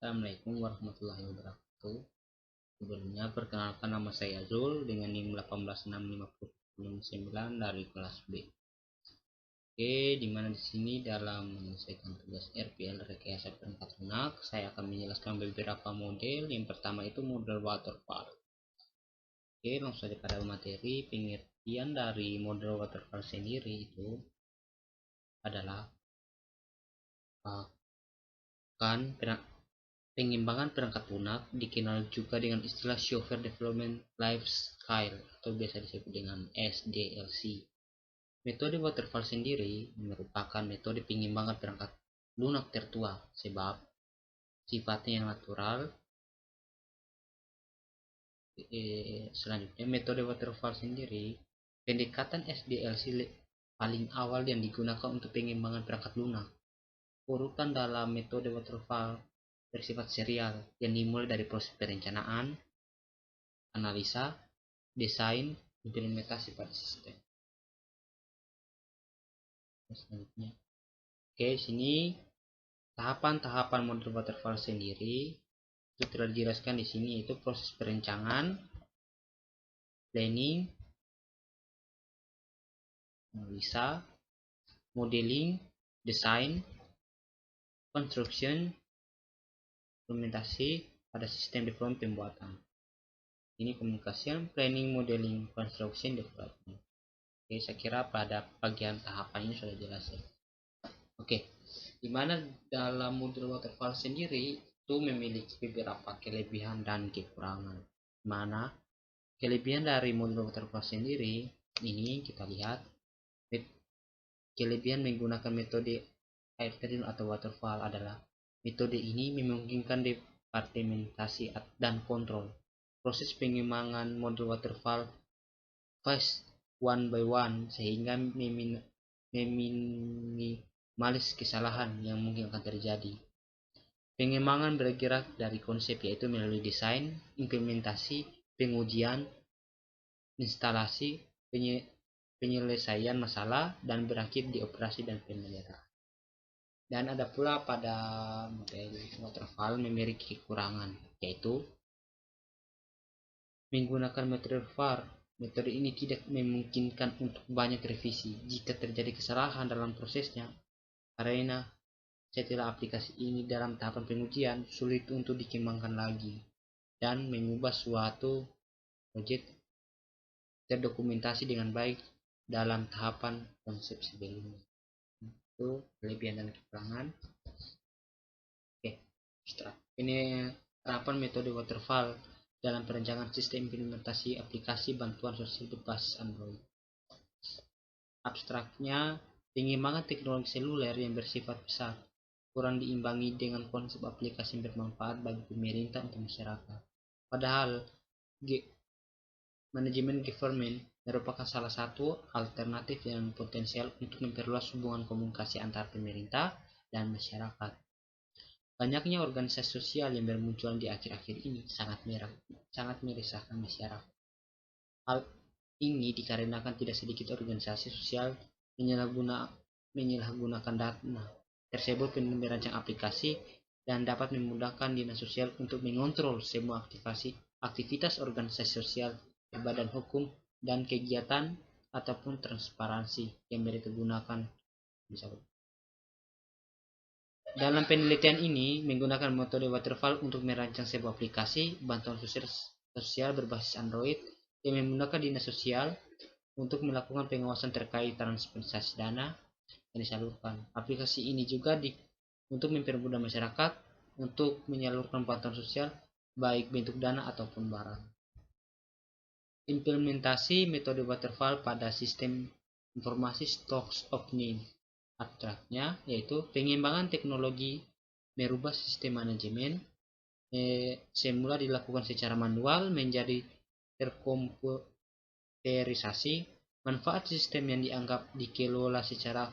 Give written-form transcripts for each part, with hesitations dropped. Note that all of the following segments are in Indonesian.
Assalamualaikum warahmatullahi wabarakatuh. Sebelumnya perkenalkan, nama saya Zul dengan NIM 186559 dari kelas B. Oke, dimana di sini dalam menyelesaikan tugas RPL rekayasa perangkat lunak, saya akan menjelaskan beberapa model. Yang pertama itu model waterfall. Oke, langsung saja pada materi. Pengertian dari model waterfall sendiri itu adalah pengimbangan perangkat lunak, dikenal juga dengan istilah Software Development Lifecycle atau biasa disebut dengan SDLC. Metode waterfall sendiri merupakan metode pengimbangan perangkat lunak tertua sebab sifatnya yang natural. Selanjutnya, metode waterfall sendiri, pendekatan SDLC paling awal yang digunakan untuk pengimbangan perangkat lunak. Urutan dalam metode waterfall bersifat serial yang dimulai dari proses perencanaan, analisa, desain, implementasi pada sistem. Selanjutnya, oke, sini tahapan-tahapan model waterfall sendiri itu telah dijelaskan di sini, yaitu proses perencanaan, planning, analisa, modeling, desain, construction, implementasi pada sistem development pembuatan. Ini communication, planning, modeling, construction, development. Oke, saya kira pada bagian tahapan ini sudah jelas ya. Oke, dimana dalam model waterfall sendiri itu memiliki beberapa kelebihan dan kekurangan. Mana kelebihan dari model waterfall sendiri ini kita lihat, kelebihan menggunakan metode air terjun atau waterfall adalah metode ini memungkinkan departementasi dan kontrol. Proses pengimbangan model waterfall phase one by one sehingga meminimalis kesalahan yang mungkin akan terjadi. Pengembangan bergerak dari konsep, yaitu melalui desain, implementasi, pengujian, instalasi, penyelesaian masalah, dan berakhir di operasi dan pemeliharaan. Dan ada pula pada model waterfall memiliki kekurangan, yaitu menggunakan metode waterfall. Metode ini tidak memungkinkan untuk banyak revisi jika terjadi kesalahan dalam prosesnya, karena setelah aplikasi ini dalam tahapan pengujian sulit untuk dikembangkan lagi dan mengubah suatu proyek terdokumentasi dengan baik dalam tahapan konsep sebelumnya. Itu kelebihan dan kekurangan. Oke, ini terapan metode waterfall dalam perencanaan sistem implementasi aplikasi bantuan sosial berbasis Android. Abstraknya, pengembangan teknologi seluler yang bersifat besar kurang diimbangi dengan konsep aplikasi yang bermanfaat bagi pemerintah untuk masyarakat. Padahal manajemen government merupakan salah satu alternatif yang potensial untuk memperluas hubungan komunikasi antara pemerintah dan masyarakat. Banyaknya organisasi sosial yang bermunculan di akhir-akhir ini sangat meresahkan masyarakat. Hal ini dikarenakan tidak sedikit organisasi sosial menyalahgunakan dana tersebut untuk merancang aplikasi dan dapat memudahkan dinas sosial untuk mengontrol semua aktivitas organisasi sosial, badan hukum, dan kegiatan ataupun transparansi yang mereka gunakan. Dalam penelitian ini menggunakan metode waterfall untuk merancang sebuah aplikasi bantuan sosial berbasis Android yang memudahkan dinas sosial untuk melakukan pengawasan terkait transferasi dana yang disalurkan. Aplikasi ini juga untuk mempermudah masyarakat untuk menyalurkan bantuan sosial baik bentuk dana ataupun barang. Implementasi metode waterfall pada sistem informasi stocks of need. Abstraknya yaitu pengembangan teknologi merubah sistem manajemen semula dilakukan secara manual menjadi terkomputerisasi. Manfaat sistem yang dianggap dikelola secara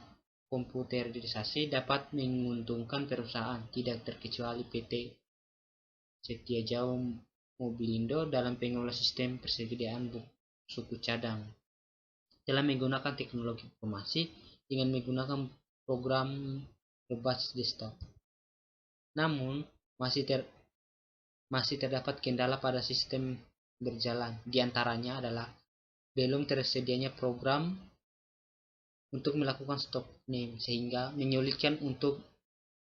komputerisasi dapat menguntungkan perusahaan, tidak terkecuali PT Setiajaya Mobilindo dalam pengelola sistem persediaan suku cadang dalam menggunakan teknologi informasi dengan menggunakan program berbasis desktop. Namun, masih terdapat kendala pada sistem berjalan. Di antaranya adalah belum tersedianya program untuk melakukan stock name, sehingga menyulitkan untuk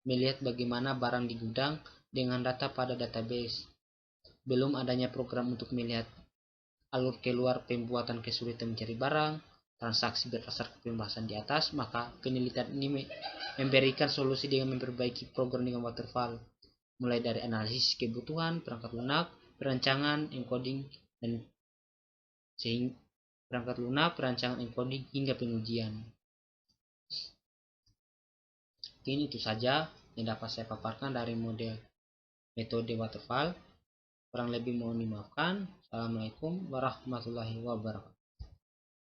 melihat bagaimana barang di gudang dengan data pada database. Belum adanya program untuk melihat alur keluar pembuatan kesulitan mencari barang, transaksi berdasarkan pembahasan di atas. Maka penelitian ini memberikan solusi dengan memperbaiki program dengan waterfall, mulai dari analisis kebutuhan, perangkat lunak, perancangan, encoding, dan hingga pengujian. Ini itu saja yang dapat saya paparkan dari metode waterfall. Kurang lebih mohon dimaafkan. Assalamualaikum warahmatullahi wabarakatuh.